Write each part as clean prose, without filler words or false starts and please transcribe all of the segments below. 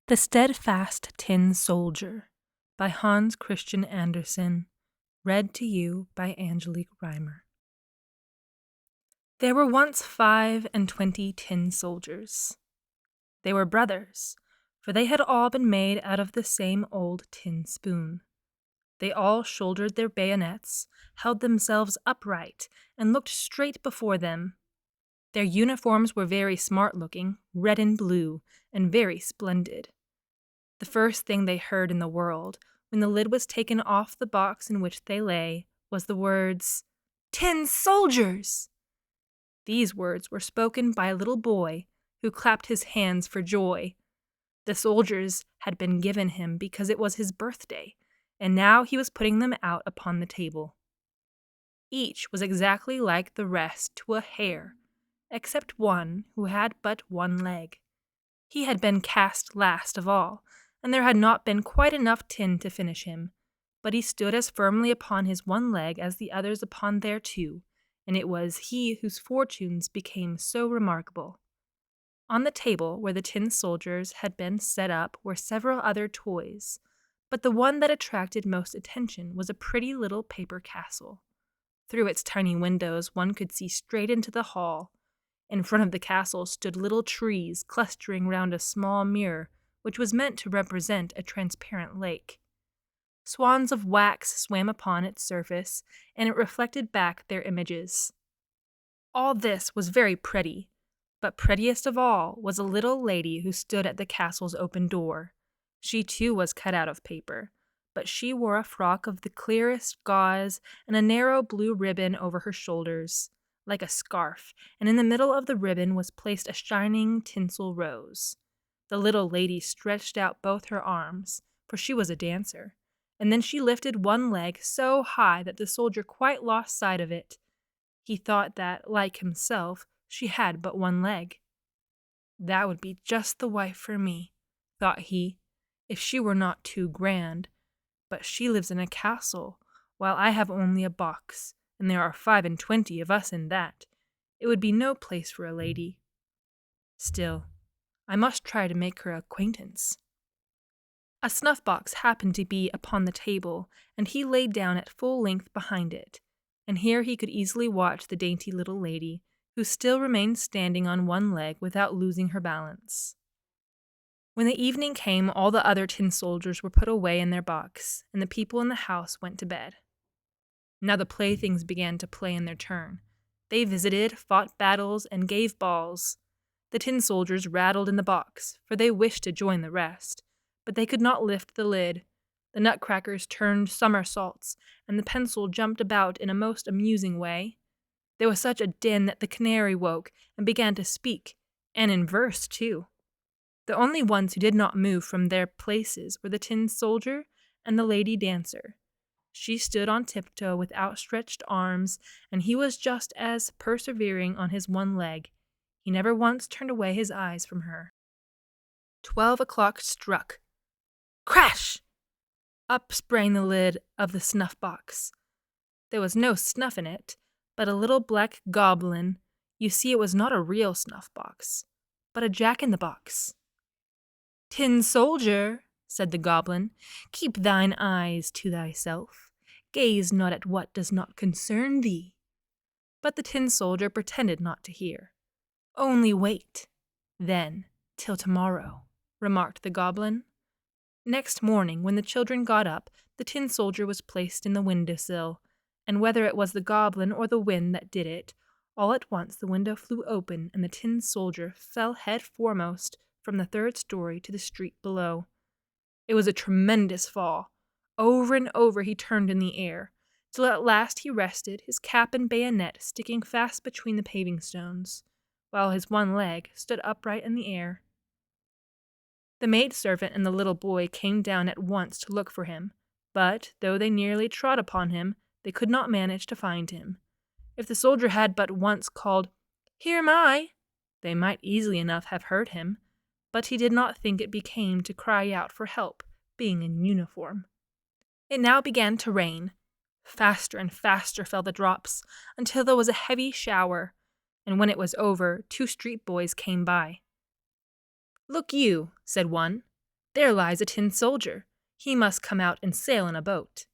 The Steadfast Tin Soldier by Hans Christian Andersen. Read to you by Angelique Reimer. There were once 25 tin soldiers. They were brothers, for they had all been made out of the same old tin spoon. They all shouldered their bayonets, held themselves upright, and looked straight before them. Their uniforms were very smart-looking, red and blue, and very splendid. The first thing they heard in the world, when the lid was taken off the box in which they lay, was the words, "Tin soldiers!" These words were spoken by a little boy who clapped his hands for joy. The soldiers had been given him because it was his birthday, and now he was putting them out upon the table. Each was exactly like the rest to a hair, except one who had but one leg. He had been cast last of all, and there had not been quite enough tin to finish him, but he stood as firmly upon his one leg as the others upon their two, and it was he whose fortunes became so remarkable. On the table where the tin soldiers had been set up were several other toys, but the one that attracted most attention was a pretty little paper castle. Through its tiny windows one could see straight into the hall. In front of the castle stood little trees clustering round a small mirror which was meant to represent a transparent lake. Swans of wax swam upon its surface, and it reflected back their images. All this was very pretty, but prettiest of all was a little lady who stood at the castle's open door. She too was cut out of paper, but she wore a frock of the clearest gauze and a narrow blue ribbon over her shoulders, like a scarf, and in the middle of the ribbon was placed a shining tinsel rose. The little lady stretched out both her arms, for she was a dancer, and then she lifted one leg so high that the soldier quite lost sight of it. He thought that, like himself, she had but one leg. "That would be just the wife for me," thought he, "if she were not too grand. But she lives in a castle, while I have only a box, and there are 25 of us in that. It would be no place for a lady. Still, I must try to make her acquaintance." A snuff-box happened to be upon the table, and he lay down at full length behind it, and here he could easily watch the dainty little lady, who still remained standing on one leg without losing her balance. When the evening came, all the other tin soldiers were put away in their box, and the people in the house went to bed. Now the playthings began to play in their turn. They visited, fought battles, and gave balls. The tin soldiers rattled in the box, for they wished to join the rest, but they could not lift the lid. The nutcrackers turned somersaults, and the pencil jumped about in a most amusing way. There was such a din that the canary woke and began to speak, and in verse too. The only ones who did not move from their places were the tin soldier and the lady dancer. She stood on tiptoe with outstretched arms, and he was just as persevering on his one leg. He never once turned away his eyes from her. 12 o'clock struck. Crash! Up sprang the lid of the snuff-box. There was no snuff in it, but a little black goblin. You see, it was not a real snuff-box, but a jack-in-the-box. "Tin soldier," said the goblin, "keep thine eyes to thyself. Gaze not at what does not concern thee." But the tin soldier pretended not to hear. "Only wait, then, till tomorrow," remarked the goblin. Next morning, when the children got up, the tin soldier was placed in the window-sill, and whether it was the goblin or the wind that did it, all at once the window flew open and the tin soldier fell head foremost from the 3rd story to the street below. It was a tremendous fall. Over and over he turned in the air, till at last he rested, his cap and bayonet sticking fast between the paving stones, while his one leg stood upright in the air. The maidservant and the little boy came down at once to look for him, but, though they nearly trod upon him, they could not manage to find him. If the soldier had but once called, "Here am I," they might easily enough have heard him, but he did not think it became to cry out for help, being in uniform. It now began to rain. Faster and faster fell the drops, until there was a heavy shower, and when it was over, 2 street boys came by. "Look you," said one, There lies a tin soldier. He must come out and sail in a boat.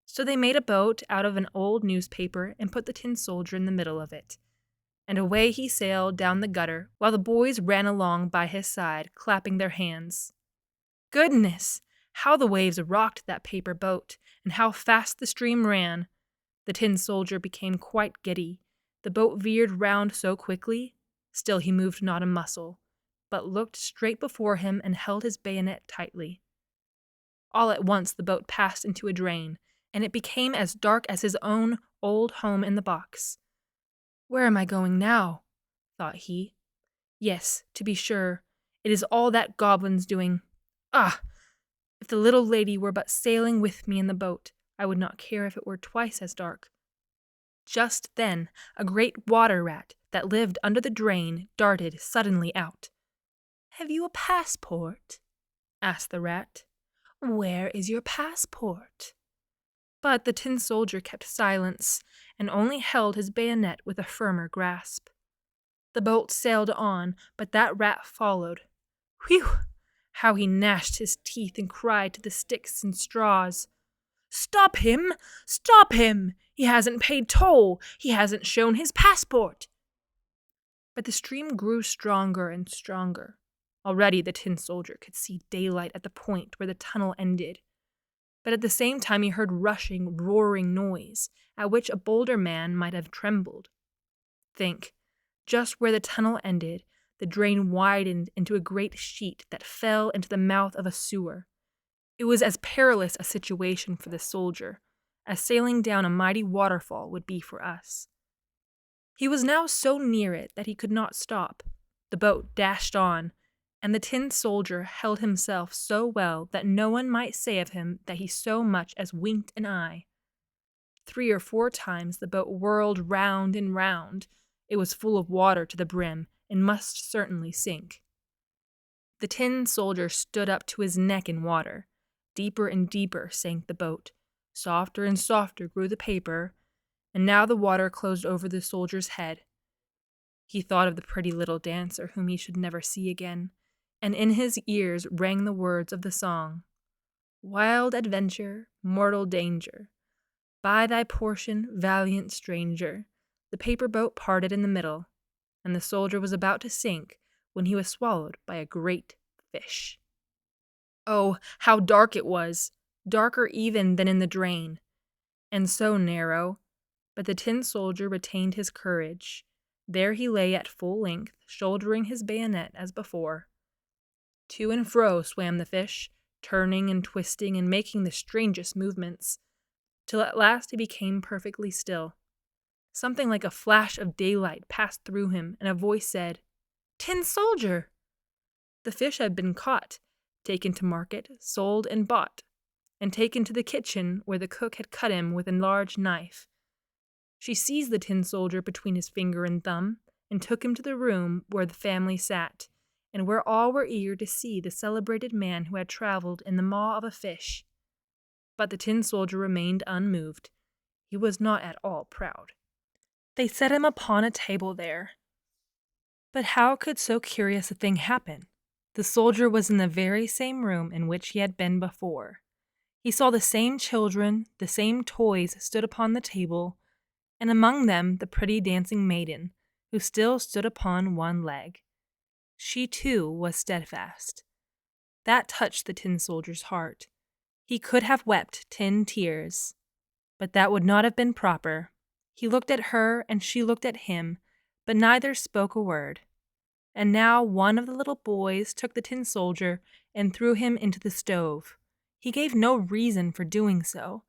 So they made a boat out of an old newspaper and put the tin soldier in the middle of it. And away he sailed down the gutter, while the boys ran along by his side, clapping their hands. Goodness! How the waves rocked that paper boat, and how fast the stream ran! The tin soldier became quite giddy. The boat veered round so quickly. Still he moved not a muscle, but looked straight before him and held his bayonet tightly. All at once the boat passed into a drain, and it became as dark as his own old home in the box. Where am I going now? Thought he. Yes, to be sure, it is all that goblin's doing. Ah! If the little lady were but sailing with me in the boat, I would not care if it were twice as dark. Just then, a great water rat that lived under the drain darted suddenly out. Have you a passport? Asked the rat. Where is your passport? But the tin soldier kept silence, and only held his bayonet with a firmer grasp. The boat sailed on, but that rat followed. Whew! How he gnashed his teeth and cried to the sticks and straws. Stop him! Stop him! He hasn't paid toll! He hasn't shown his passport! But the stream grew stronger and stronger. Already the tin soldier could see daylight at the point where the tunnel ended. But at the same time he heard rushing, roaring noise, at which a bolder man might have trembled. Think, just where the tunnel ended, the drain widened into a great sheet that fell into the mouth of a sewer. It was as perilous a situation for the soldier as sailing down a mighty waterfall would be for us. He was now so near it that he could not stop. The boat dashed on, and the tin soldier held himself so well that no one might say of him that he so much as winked an eye. 3 or 4 times the boat whirled round and round. It was full of water to the brim, and must certainly sink. The tin soldier stood up to his neck in water. Deeper and deeper sank the boat. Softer and softer grew the paper, and now the water closed over the soldier's head. He thought of the pretty little dancer whom he should never see again, and in his ears rang the words of the song. Wild adventure, mortal danger. By thy portion, valiant stranger. The paper boat parted in the middle, and the soldier was about to sink when he was swallowed by a great fish. Oh, how dark it was, darker even than in the drain, and so narrow, but the tin soldier retained his courage. There he lay at full length, shouldering his bayonet as before. To and fro swam the fish, turning and twisting and making the strangest movements, till at last he became perfectly still. Something like a flash of daylight passed through him, and a voice said, Tin soldier! The fish had been caught, taken to market, sold and bought, and taken to the kitchen where the cook had cut him with a large knife. She seized the tin soldier between his finger and thumb, and took him to the room where the family sat, and where all were eager to see the celebrated man who had traveled in the maw of a fish. But the tin soldier remained unmoved. He was not at all proud. They set him upon a table there. But how could so curious a thing happen? The soldier was in the very same room in which he had been before. He saw the same children, the same toys stood upon the table, and among them the pretty dancing maiden, who still stood upon one leg. She, too, was Steadfast. That touched the tin soldier's heart. He could have wept 10 tears, but that would not have been proper. He looked at her, and she looked at him, but neither spoke a word. And now one of the little boys took the tin soldier and threw him into the stove. He gave no reason for doing so,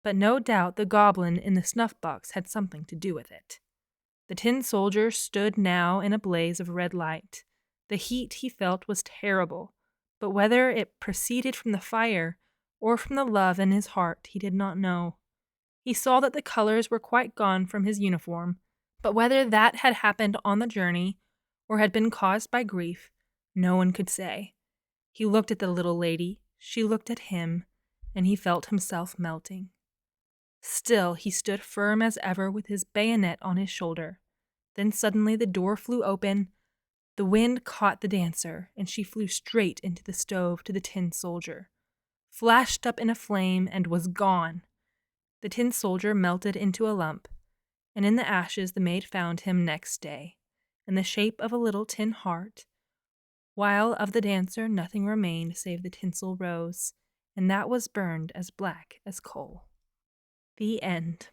but no doubt the goblin in the snuff-box had something to do with it. The tin soldier stood now in a blaze of red light. The heat he felt was terrible, but whether it proceeded from the fire or from the love in his heart he did not know. He saw that the colors were quite gone from his uniform, but whether that had happened on the journey or had been caused by grief, no one could say. He looked at the little lady, she looked at him, and he felt himself melting. Still he stood firm as ever with his bayonet on his shoulder. Then suddenly the door flew open, The wind caught the dancer, and she flew straight into the stove to the tin soldier, flashed up in a flame, and was gone. The tin soldier melted into a lump, and in the ashes the maid found him next day, in the shape of a little tin heart, while of the dancer nothing remained save the tinsel rose, and that was burned as black as coal. The end.